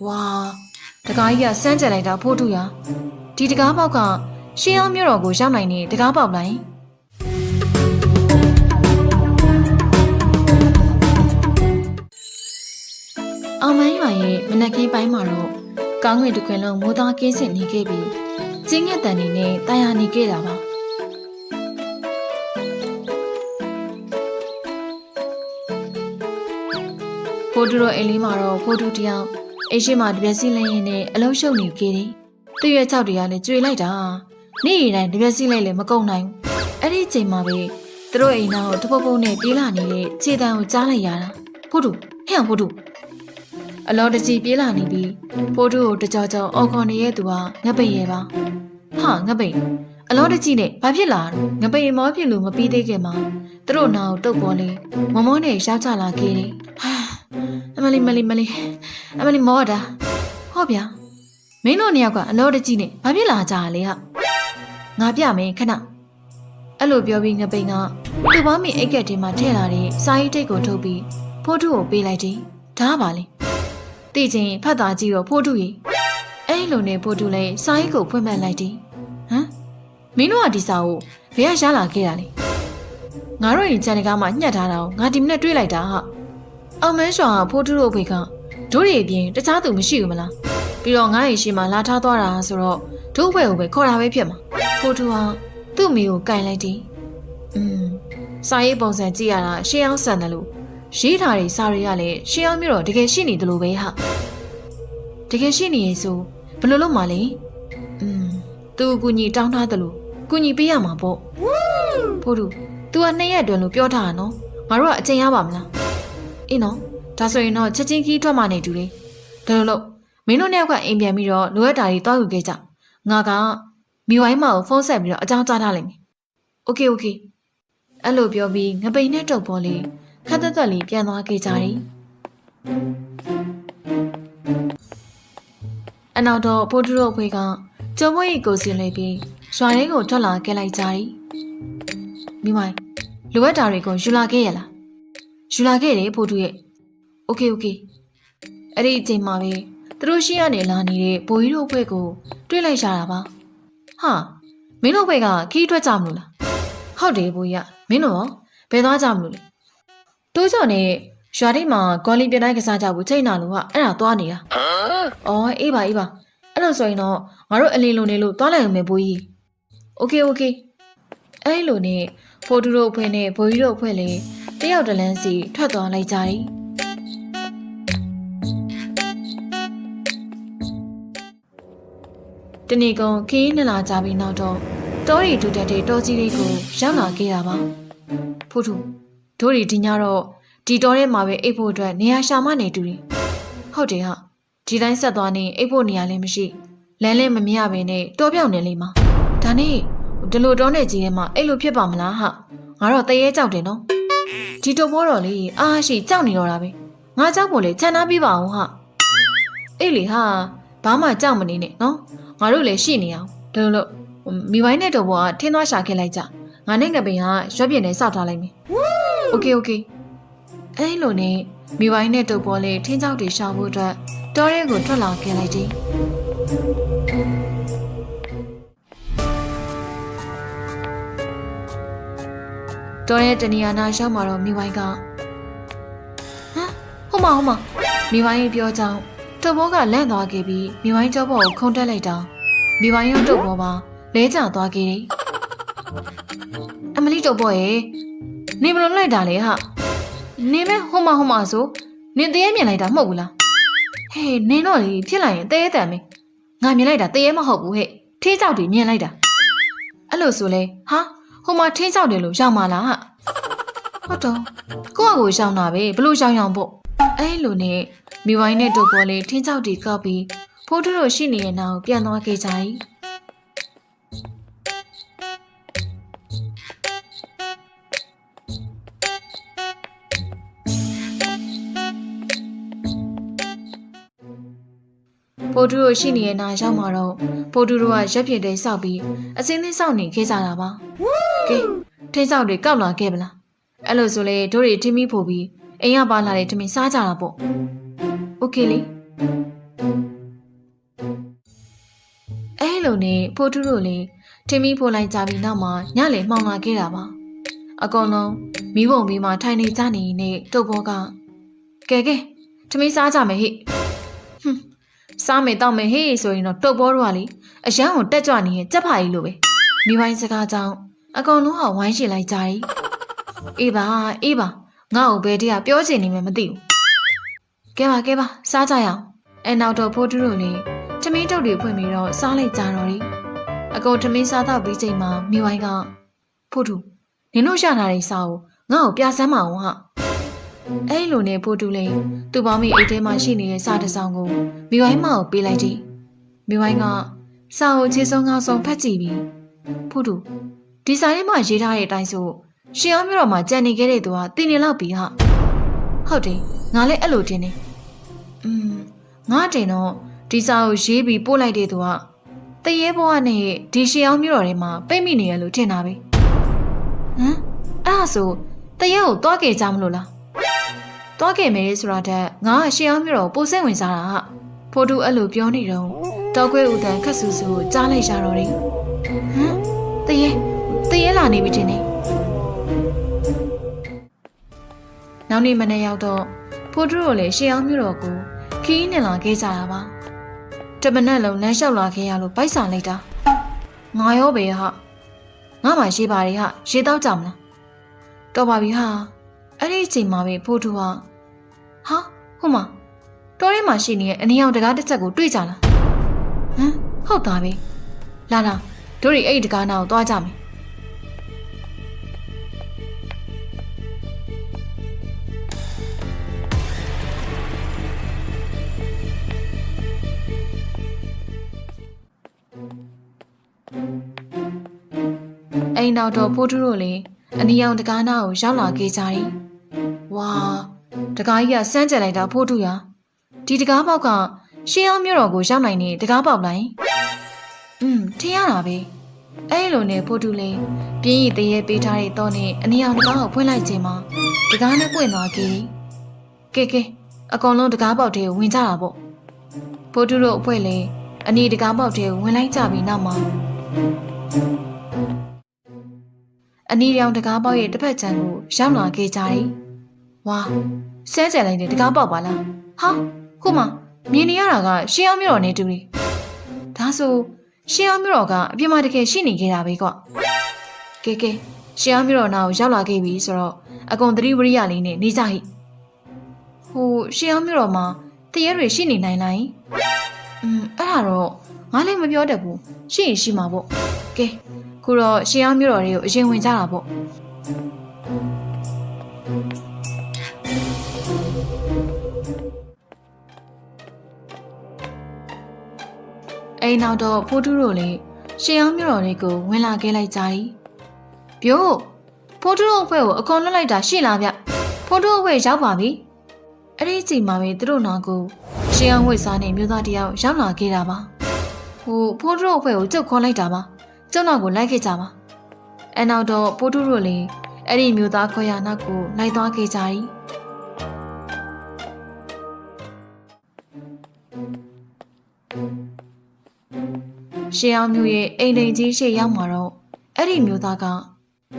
ဝါတကားကြီးကစမ်းကြက်လိုက်တာဖို့တူရဒီတကားပေါက်ကရှင်းအောင်မြို့တော်ကိုရောက်နိုင်နေတကားပေါက်လိုက်အောင်မန်းရွာရဲ့မနက်ခင်းပိုင်းမှာတော့ကောင်းကင်တစ်ခွင်လုံးမိုးသားကင်းစင်နေခဲ့ပြီးကျင်းငက်တန်နေနဲ့တာယာနေခဲ့တာပါဖိုးတူတို့အိမ်လေးမှာတော့ဖိုးတူတယောက်အိမ်ရှိမှတပြက်စီးလိုက်ရင်နဲ့အလုံးရှုပ်နေခဲ့တယ်။သူ့ရဲ့၆တရနဲ့ကျွေလိုက်တာ။နေ့ရက်တိုင်းတပြက်စီးလိုက်လည်းမကုန်နိုင်ဘူး။အဲ့ဒီအချိန်မှာပဲသူတို့အိမ်သားကိုတပုတ်ပုတ်နဲ့ပြေးလာနေတဲ့ခြေတံကိုကြားလိုက်ရတာ။ဖိုးတူဟဲ့ဖိုးတူအလောတကြီးပြေးလာနေပြီးဖိုးတူကိုတကြောကြောအော်ခေါ်နေရဲ့သူကငပိတ်ရဲ့ပါ။ဟာငပိတ်အလောတကြီးနဲ့ဘာဖြစ်လာတော့ငပိတ်မောဖြစ်လို့မပြီးသေးခင်မှာသူတို့နာကိုတုတ်ပေါ်လေးမမောနဲ့ရောက်ချလာခဲ့တယ်။ဟာအမလီမော်တာဟုတ်ဗျာမင်းတို့နှစ်ယောက်ကအလောတကြီးနဲ့ဘာဖြစ်လာကြလဲဟာငါပြမင်းခဏအဲ့လိုပြောပြီးငပိန်ကသူ့ဘာမီအိတ်ကက်ထဲမှာထည့်လာတဲ့စာရေးတိတ်ကိုထုတ်ပြီးဖိုးထုကိုပေးလိုက်တယ်ဒါပါလေသိချင်းဖတ်သားကြည့်တော့ဖိုးထုရေအဲ့လိုနဲ့ဖိုးထုလည်းစာရေးကိုဖွင့်မှတ်လိုက်တယ်ဟမ်မင်းတို့ကဒီစာကိုဘယ်ကရှားလာခဲ့တာလဲငါတို့ရင်ချန်တကားမှာညှက်ထားတာကိုငါဒီမနေ့တွေးလိုက်တာဟာအောင်မန်းရွာကဖိုးထုတို့ဖေကတို့တွေအပြင်တခြားသူမရှိဘူးမလားပြီးတော့ငါ့ရင်ရှိမှလာထားသွားတာဆိုတော့ဒု့ဘွဲကိုပဲခေါ်တာပဲဖြစ်မှာဖိုးထုဟာသူ့မိကိုကင်လိုက်တယ်စာရေးပုံစံကြည့်ရတာရှေးအောင်ဆန်တယ်လို့ရေးထားတဲ့စာတွေကလည်းရှေးအောင်မျိုးတော့တကယ်ရှိနေတယ်လို့ပဲဟာတကယ်ရှိနေရဲ့ဆိုဘယ်လိုလုပ်မှလဲသူ့ကူညီတောင်းထားတယ်လို့ကူညီပေးရမှာပေါ့ဖိုးထု तू က2ရက်အတွင်းလို့ပြောထားတာနော်ငါတို့ကအချိန်ရပါမလားအေးနော်ဒါဆိုရင်တော့ချက်ချင်းခီးထွက်မှနေတူလေဒါလို့မင်းတို့နှစ်ယောက်ကအိမ်ပြန်ပြီးတော့လိုအပ်တာတွေတွားယူခဲ့ကြငါကမိဝိုင်းမကိုဖုန်းဆက်ပြီးတော့အကြောင်းကြားထားလိုက်မယ်โอเคအဲ့လိုပြောပြီးငပိန်နဲ့တုပ်ပေါ်လေးခက်သက်လေးပြန်သွားခဲ့ကြတယ်အနောက်တော့ဖိုးထုတို့အဖွေးကကျုံမွေးကိုစီလေးပြီးရွာရင်းကိုထွက်လာခဲ့လိုက်ကြတယ်မိဝိုင်းလိုအပ်တာတွေကိုယူလာခဲ့ရလားယူလာခဲ့တယ်ဖိုးထုရဲ့โอเคအဲ့ဒီအချိန်မှာပဲသူတို့ရှိရနေလာနေတဲ့ဘိုးကြီးတို့ဘွဲ့ကိုတွေ့လိုက်ရတာပါဟာမင်းတို့ဘွဲ့ကခီးထွက်ကြမလို့လားဟုတ်တယ်ဘိုးကြီးကမင်းတို့ရောဘယ်သွားကြမလို့လဲတိုးချော်နဲ့ရွာထိပ်မှာဂေါ်လီပြတိုင်းကစားကြဘူးချိန်နာလို့ဟာအဲ့ဒါသွားနေတာအော်အေးပါအဲ့လိုဆိုရင်တော့ငါတို့အလင်းလုံးနေလို့သွားလိုက်အောင်မယ်ဘိုးကြီးโอเคအဲ့လိုနဲ့ဖိုးတူတို့အဖွဲ့နဲ့ဘိုးကြီးတို့အဖွဲ့လည်းတယောက်တလန်းစီထွက်သွားလိုက်ကြတယ်တနေ့ကုန်ခီးနှစ်လာကြပြီးနောက်တော့တောရီဒူတက်တဲ့တောကြီးလေးကိုရောက်လာခဲ့တာပါဖိုးထုတို့ရီဒီညတော့ဒီတောထဲမှာပဲအိပ်ဖို့အတွက်နေရာရှာမနေတူတယ်ဟုတ်တယ်ဟာဒီတိုင်းဆက်သွားနေအိပ်ဖို့နေရာလည်းမရှိလမ်းလည်းမမြင်ရဘဲနဲ့တောပြောင်နေလိမ့်မှာဒါနဲ့ဒီလိုတောနဲ့ကြီးထဲမှာအဲ့လိုဖြစ်ပါမလားဟာငါတော့တရေကြောက်တယ်နော်ဒီတော့ဘောတော်လေးအားရှိကြောက်နေတော့တာပဲငါကြောက်ဖို့လေခြံထားပြပါအောင်ဟာအေးလေဟာဘာမှကြောက်မနေနဲ့နော်ငါတို့လည်းရှိနေအောင်ဒါလို့မိဝိုင်းနဲ့တော့ဘောကထင်းသွားရှာခဲ့လိုက်ကြငါနဲ့ငပိန်ကရွက်ပြင်းနဲ့စောက်ထားလိုက်မယ်โอเคအဲ့လိုနဲ့မိဝိုင်းနဲ့တော့ဘောလေးထင်းချောက်တွေရှာဖို့အတွက်တောထဲကိုထွက်လာခဲ့လိုက်တယ်တော်ရဲ့တဏီယာနာရောက်မှာတော့မိဝိုင်းကဟမ်ဟိုမမိဝိုင်းပြောကြောင်းတုပ်ဘောကလန့်သွားခဲ့ပြီးမိဝိုင်းကျောဘောကိုခုန်တက်လိုက်တာမိဝိုင်းရောတုပ်ဘောပါလဲကျသွားခဲ့တယ်အမလီတုပ်ဘောရဲ့နေမလို့လိုက်တာလေဟာနေမဲဟိုမဆိုနင်တရေမြင်လိုက်တာမဟုတ်ဘူးလားဟေးနင်တော့လေဖြစ်လိုက်ရင်တရေတန်မေငါမြင်လိုက်တာတရေမဟုတ်ဘူးဟဲ့ထေးကြောက်တွေမြင်လိုက်တာအဲ့လိုဆိုလဲဟာဟိုမှာထင်းချောက်တယ်လို့ရောက်มาလားဟုတ်တော့ကိုယ့်အကိုရှောင်းတာပဲဘလို့ရှောင်းရောင်ပေါ့အဲ့လိုနဲ့မိဝိုင်းနဲ့တုပ်ပေါ်လေးထင်းချောက်တီကောက်ပြီးဖိုးထုတို့ရှိနေတဲ့နောက်ပြန်သွားခဲ့ကြ၏ဖိုးထုတို့ရှိနေတဲ့နာရောက်မှာတော့ဖိုးထုတို့ကရက်ပြည့်တဲ့စောက်ပြီးအစင်းသေးစောက်နေခဲ့ကြတာပါကဲထိစောက်တွေကောက်လာခဲ့ဗလားအဲ့လိုဆိုလေတို့တွေထင်းမိဖို့ပြီးအိမ်ကပါလာတဲ့ထမင်းစားကြတာပေါ့โอเคလေ လိုနဲ့ဖိုးထုတို့လေထမင်းဖိုးလိုက်ကြပြီးနောက်မှာညလေမှောင်လာခဲ့တာပါအကောင်လုံးမိဘုံပြီးမှထိုင်နေကြနေနဲ့တုတ်ဘောကကဲထမင်းစားကြမယ်ဟိစားမယ်တောက်မယ်ဟေးဆိုရင်တော့တုတ်ဘောတို့ကလေအရန်ကိုတက်ကြွနေရဲ့ကြက်ဖာကြီးလိုပဲမိဝိုင်းစကားကြောင့်အကောင်လုံးဟာဝိုင်းရှည်လိုက်ကြတယ်အေးပါငါ့ကိုဘယ်တည်းကပြောချင်နေမှမသိဘူးကဲပါစားကြရအောင်အဲနောက်တော့ဖိုးထုတို့လေထမင်းတုတ်တွေဖွင့်ပြီးတော့စားလိုက်ကြတော့တယ်အကောင်ထမင်းစားတော့ပြီးချိန်မှာမိဝိုင်းကဖိုးထုနင်တို့ရှာထားတဲ့စားကိုငါ့ကိုပြဆမ်းမအောင်ဟာအဲ့လိုနဲ့ဖိုးထုလေးသူ့ပေါင်းမိအိတ်ထဲမှာရှိနေတဲ့စားတစ်ဆောင်ကိုမိဝိုင်းမကိုပေးလိုက်တယ်မိဝိုင်းကစားကိုခြေစုံငါဆုံးဖတ်ကြည့်ပြီးဖိုးထုဒီစားထဲမှာရေးထားတဲ့အတိုင်းဆိုရှင်အောင်မြို့တော်မှာကြံနေခဲ့တဲ့သူကတင်နေလောက်ပြီဟာဟုတ်တယ်ငါလည်းအဲ့လိုတင်နေငါတင်တော့ဒီစားကိုရေးပြီးပို့လိုက်တဲ့သူကတရေဘွားနဲ့ဒီရှင်အောင်မြို့တော်ထဲမှာပိတ်မိနေရလို့ထင်တာပဲအဲ့ဒါဆိုတရေကိုတွားခဲ့ကြမလို့လားတွားခဲ့မယ်ဆိုတာတဲ့ငါကရှင်အောင်မြို့တော်ပိုစိတ်ဝင်စားတာဟာဖိုးထုအဲ့လိုပြောနေတော့တောက်ခွဲဦးတန်ခက်ဆူဆူကိုကြားလိုက်ရတော့တယ်တရေလာနေပြီတင်နေနောက်နေ့မနေ့ရောက်တော့ဖိုးထုတို့လည်းရှင်အောင်မြို့တော်ကိုခီးနဲ့လာခဲ့ကြတာပါတမနက်လုံးလမ်းလျှောက်လာခဲ့ရလို့ဗိုက်စာလိုက်တာငါရောပဲဟာငါမှရှိပါတယ်ဟာရေတောက်ကြမလားတော်ပါပြီဟာအဲ့ဒီအချိန်မှာပဲဖိုးထုဟာဟိုမှာတော်ထဲမှာရှိနေတဲ့အနီအောင်တကားတစ်ချက်ကိုတွေ့ကြလားဟုတ်သားပဲလာတို့တွေအဲ့ဒီတကားနာကိုသွားကြမယ်အိမ်နောက်တော့ဖိုးထုတို့လည်းအနီအောင်တကားနာကိုရောက်လာခဲ့ကြတယ်။ဝါတကားကြီးကစမ်းကြက်လိုက်တာဖိုးထုရဒီတကားပေါက်ကရှင်းအောင်မြို့တော်ကိုရောက်နိုင်နေတကားပေါက်လိုက်ထင်ရတာပဲအဲ့လိုနဲ့ဖိုးထုလည်းပြင်းရည်တရေပေးထားတဲ့တော့နဲ့အနီအောင်တကားကိုဖွင့်လိုက်ခြင်းမှာတကားနဲ့ပွင့်သွားခဲ့တယ်။ကဲအကောင်လုံးတကားပေါက်ထဲကိုဝင်ကြတာပေါ့ဖိုးထုတို့အဖွဲလည်းအနီတကားပေါက်ထဲကိုဝင်လိုက်ကြပြီးနောက်မှာအနီရောင်တကားပေါက်ရဲ့တစ်ဖက်ခြမ်းကိုရောက်လာခဲ့ကြတယ်။ဝါဆဲကြလိုက်တဲ့တကားပေါက်ပါလား။ဟိုမှာမြင်နေရတာကရှင်းအောင်မြို့တော်နဲ့တူတယ်။ဒါဆိုရှင်းအောင်မြို့တော်ကအပြင်မှာတကယ်ရှိနေခဲ့တာပဲကွ။ကဲရှင်းအောင်မြို့တော်နာကိုရောက်လာခဲ့ပြီဆိုတော့အကုန်သတိဝရိယလေးနဲ့နေကြဟိ။ဟိုရှင်းအောင်မြို့တော်မှာတရေတွေရှိနေနိုင်လား။အဲ့ဒါတော့ငါလည်းမပြောတတ်ဘူး။ရှိရင်ရှိမှာပေါ့။ကဲခုတော့ရှင်းအောင်မြို့တော်တွေကိုအရင်ဝင်ကြတာပေါ့အိမ်နောက်တော့ဖိုးထုတို့လည်းရှင်းအောင်မြို့တော်တွေကိုဝင်လာခဲ့လိုက်ကြတယ်ပြို့ဖိုးထုတို့အဖွဲ့ကိုအကုန်လွတ်လိုက်တာရှိလားဗျဖိုးထုအဖွဲ့ရောက်ပါပြီအဲ့ဒီအချိန်မှာပဲသူတို့နောက်ကိုရှင်းအောင်ဝိစားနဲ့မြို့သားတယောက်ရောက်လာခဲ့တာပါဖိုးထုတို့အဖွဲ့ကိုကျုပ်ခေါ်လိုက်တာပါကျုံနောက်ကိုလိုက်ခဲ့ကြပါအနောက်တော့ဖိုးထုတို့လည်းအဲ့ဒီမျိုးသားခွဲရနောက်ကိုလိုက်သွားခဲ့ကြတယ်ရှေးအောင်မျိုးရဲ့အိမ်လိန်ကြီးရှေ့ရောက်မှာတော့အဲ့ဒီမျိုးသားက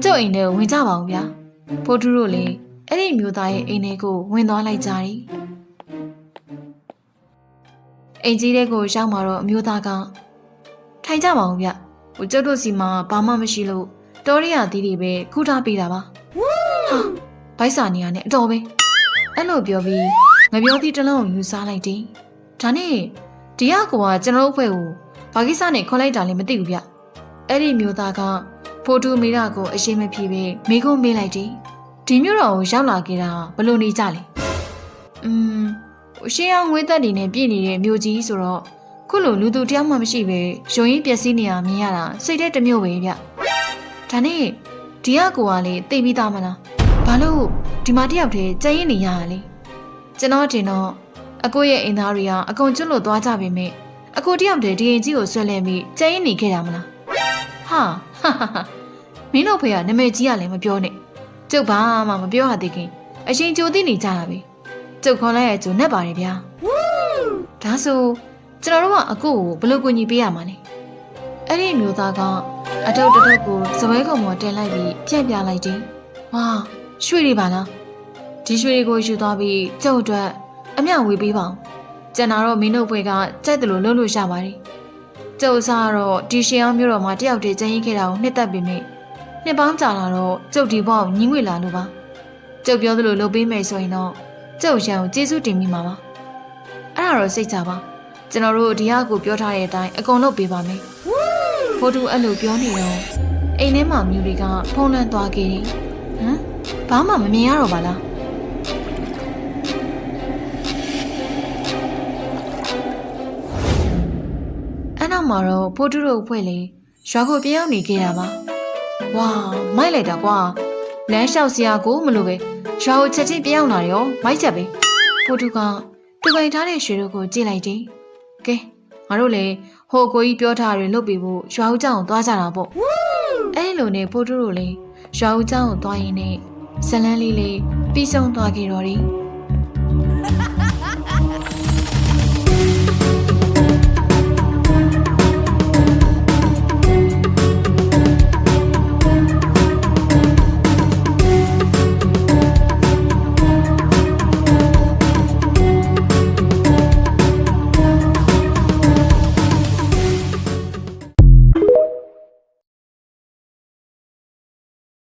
ကျုပ်အိမ်ထဲကိုဝင်ကြပါဦးဗျာဖိုးထုတို့လည်းအဲ့ဒီမျိုးသားရဲ့အိမ်ထဲကိုဝင်သွားလိုက်ကြတယ်အိမ်ကြီးတဲ့ကိုရောက်မှာတော့အမျိုးသားကထိုင်ကြပါဦးဗျကျုပ်တို့စီမှာဘာမှမရှိလို့တော်ရရသီးတွေပဲခူးထားပေးတာပါဗိုက်စာနေရနဲ့အတော်ပဲအဲ့လိုပြောပြီးငပြောသီးတစ်လုံးယူစားလိုက်တယ်ဒါနဲ့ဒီကကွာကျွန်တော်တို့အဖွဲ့ကိုဘာကိစ္စနဲ့ခေါ်လိုက်တာလည်းမသိဘူးဗျအဲ့ဒီမျိုးသားကဖိုတူမိရကိုအရှိမဖြေပဲမိကုန်းမေးလိုက်တယ်ဒီမျိုးတော်ကိုရောက်လာခဲ့တာဘလို့နေကြလဲရှင်းအောင်ငွေသက်တွေနဲ့ပြည့်နေတဲ့မျိုးကြီးဆိုတော့ခုလိုလူသူတယောက်မှမရှိပဲရုံရင်းပျက်စီးနေရမြင်ရတာစိတ်ထဲတမျိုးပဲဗျဒါနဲ့ဒီကကိုကလေသိပြီးသားမလားဘာလို့ဒီမှာတယောက်တည်းကြရင်နေရတာလဲကျွန်တော်တင်တော့အကိုရဲ့အိမ်သားတွေကအကုန်ကျွတ်လို့သွားကြပေမဲ့အကိုတယောက်တည်းဒီအိမ်ကြီးကိုဆွဲလန်းပြီးကြရင်နေခဲ့တာမလားဟာမင်းတို့ဖေကနာမည်ကြီးကလည်းမပြောနဲ့ကျုပ်ဘာမှမပြောရသေးခင်အရှင်ကြိုသိနေကြတာပဲကျုပ်ခေါ်လိုက်ရကြိုနဲ့ပါတယ်ဗျာဒါဆိုကျွန်တော်တို့ကအကိုကိုဘယ်လိုကူညီပေးရမှာလဲ အဲ့ဒီမျိုးသားကအတုတ်တတုတ်ကိုစပွဲကုံပေါ်တင်လိုက်ပြီးပြန့်ပြလိုက်တယ်။ဟာရွှေတွေပါလား။ဒီရွှေတွေကိုယူသွားပြီးကျုပ်အတွက်အမျှဝေပေးပါဦး။ကျန်တာတော့မင်းတို့ဘွေကကြိုက်တယ်လို့လုပ်လို့ရပါတယ်။ကျုပ်အစားကတော့ဒီရှင်အောင်မျိုးတော်မှာတယောက်တည်းကျင်းရင်ခဲ့တာကိုနှစ်သက်ပြီးမြစ်နှစ်ပေါင်းကြာလာတော့ကျုပ်ဒီဘဝကိုညှင်းငွေလာလို့ပါ။ကျုပ်ပြောသလိုလုပ်ပေးမယ်ဆိုရင်တော့ကျုပ်ရန်ကိုကျေးဇူးတင်မိမှာပါ။အဲ့ဒါတော့စိတ်ချပါ။ကျွန်တော်တို့ဒီဟာကိုပြောထားတဲ့အတိုင်းအကုန်လုပ်ပေးပါမယ်။ဖိုးတူအဲ့လိုပြောနေတော့အိမ်ထဲမှာမြူတွေကဖုံးလွှမ်းသွားခဲ့တယ်။ဟမ်ဘာမှမမြင်ရတော့ပါလား။အဲ့နောက်မှာတော့ဖိုးတူတို့အဖွဲ့လေရွာကိုပြောင်းနေခဲ့တာပါ။ဝါမိုက်လိုက်တာကွာ။လမ်းလျှောက်စရာကိုမလိုပဲရွာကိုချက်ချင်းပြောင်းလာရောမိုက်ချက်ပဲ။ဖိုးတူကသူပိုင်ထားတဲ့ရွှေတို့ကိုကြည့်လိုက်တယ်။ကဲငါတို့လည်းဟိုကိုကြီးပြောထားတွေလုပ်ပြီးဖို့ရွာဦးเจ้าကိုသွားကြတာပေါ့။အဲ့လိုနဲ့ဖိုးတူတို့လည်းရွာဦးเจ้าကိုသွားရင်းနဲ့ဇလန်းလေးလေးပြီးဆုံးသွားခဲ့တော်တယ်။